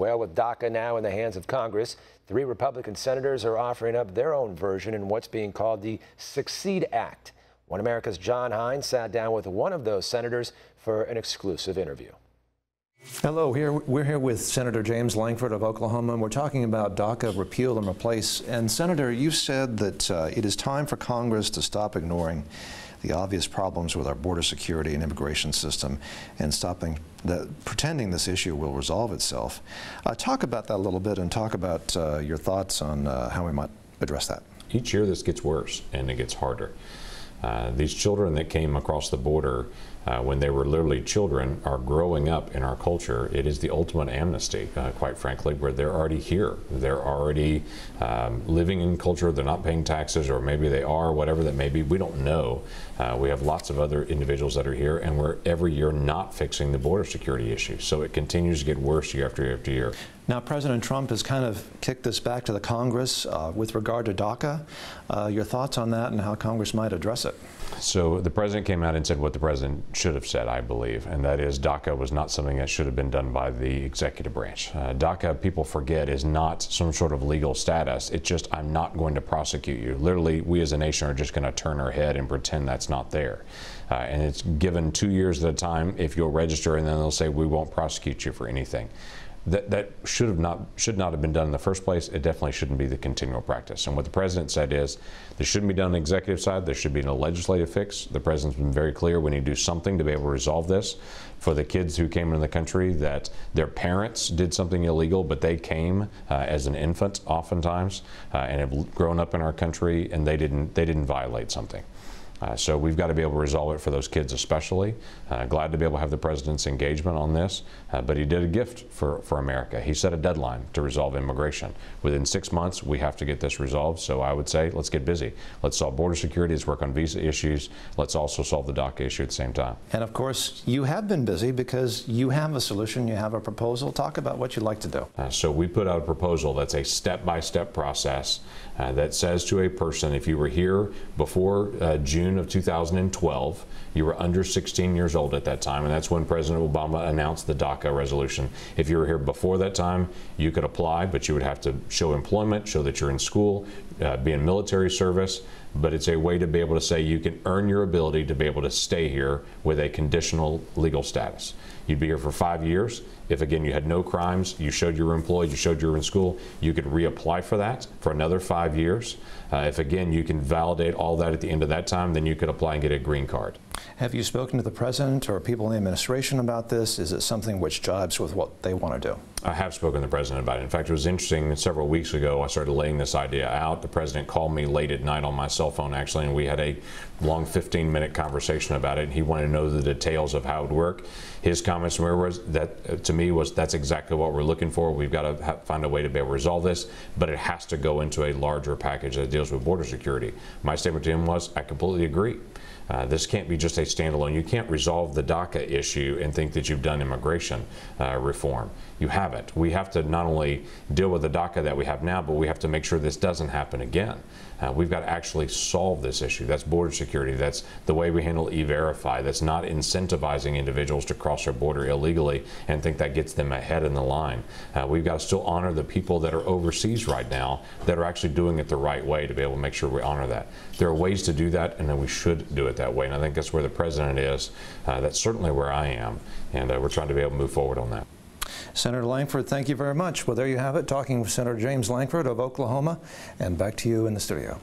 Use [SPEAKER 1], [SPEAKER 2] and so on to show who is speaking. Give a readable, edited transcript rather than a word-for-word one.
[SPEAKER 1] Well, with DACA now in the hands of Congress, 3 Republican senators are offering up their own version in what's being called the Succeed Act. One America's John Hines sat down with one of those senators for an exclusive interview.
[SPEAKER 2] Hello, we're here with Senator James Lankford of Oklahoma, and we're talking about DACA repeal and replace. And Senator, you said that it is time for Congress to stop ignoring the obvious problems with our border security and immigration system and pretending this issue will resolve itself. Talk about that a little bit and talk about your thoughts on how we might address that.
[SPEAKER 3] Each year this gets worse and it gets harder. These children that came across the border when they were literally children are growing up in our culture. It is the ultimate amnesty, quite frankly, where they're already here. They're already living in culture. They're not paying taxes, or maybe they are, whatever that may be. We don't know. We have lots of other individuals that are here, and we're every year not fixing the border security issue. So it continues to get worse year after year after year.
[SPEAKER 2] Now, President Trump has kind of kicked this back to the Congress with regard to DACA. Your thoughts on that and how Congress might address it?
[SPEAKER 3] So the president came out and said what the president should have said, I believe, and that is DACA was not something that should have been done by the executive branch. DACA, people forget, is not some sort of legal status. It's just, I'm not going to prosecute you. Literally, we as a nation are just going to turn our head and pretend that's not there. And it's given 2 years at a time if you'll register, and then they'll say we won't prosecute you for anything. That should not have been done in the first place. It definitely shouldn't be the continual practice. And what the president said is, this shouldn't be done on the executive side. There should be a legislative fix. The president's been very clear we need to do something to be able to resolve this. For the kids who came into the country, that their parents did something illegal, but they came as an infant, oftentimes, and have grown up in our country, and they didn't violate something. So we've got to be able to resolve it for those kids especially. Glad to be able to have the president's engagement on this, but he did a gift for America. He set a deadline to resolve immigration. Within 6 months, we have to get this resolved, so I would say let's get busy. Let's solve border security, let's work on visa issues, let's also solve the DACA issue at the same time.
[SPEAKER 2] And of course, you have been busy because you have a solution, you have a proposal. Talk about what you'd like to do.
[SPEAKER 3] So we put out a proposal that's a step-by-step process that says to a person, if you were here before June of 2012, you were under 16 years old at that time, and that's when President Obama announced the DACA resolution. If you were here before that time, you could apply, but you would have to show employment, show that you're in school, be in military service, but it's a way to be able to say you can earn your ability to be able to stay here with a conditional legal status. You'd be here for 5 years. If, again, you had no crimes, you showed you were employed, you showed you were in school, you could reapply for that for another 5 years. If, again, you can validate all that at the end of that time, then you could apply and get a green card.
[SPEAKER 2] Have you spoken to the president or people in the administration about this? Is it something which jives with what they want to do?
[SPEAKER 3] I have spoken to the president about it. In fact, it was interesting, several weeks ago I started laying this idea out. The president called me late at night on my cell phone, actually, and we had a long 15-minute conversation about it, and he wanted to know the details of how it would work. His comments to me was that's exactly what we're looking for. We've got to find a way to be able to resolve this, but it has to go into a larger package that deals with border security. My statement to him was, I completely agree. This can't be just a standalone. You can't resolve the DACA issue and think that you've done immigration reform. You haven't. We have to not only deal with the DACA that we have now, but we have to make sure this doesn't happen again. We've got to actually solve this issue. That's border security. That's the way we handle E-Verify. That's not incentivizing individuals to cross our border illegally and think that gets them ahead in the line. We've got to still honor the people that are overseas right now that are actually doing it the right way to be able to make sure we honor that. There are ways to do that, and then we should do it that way. And I think that's where the president is. That's certainly where I am. And we're trying to be able to move forward on that.
[SPEAKER 2] Senator Lankford, thank you very much. Well, there you have it, talking with Senator James Lankford of Oklahoma. And back to you in the studio.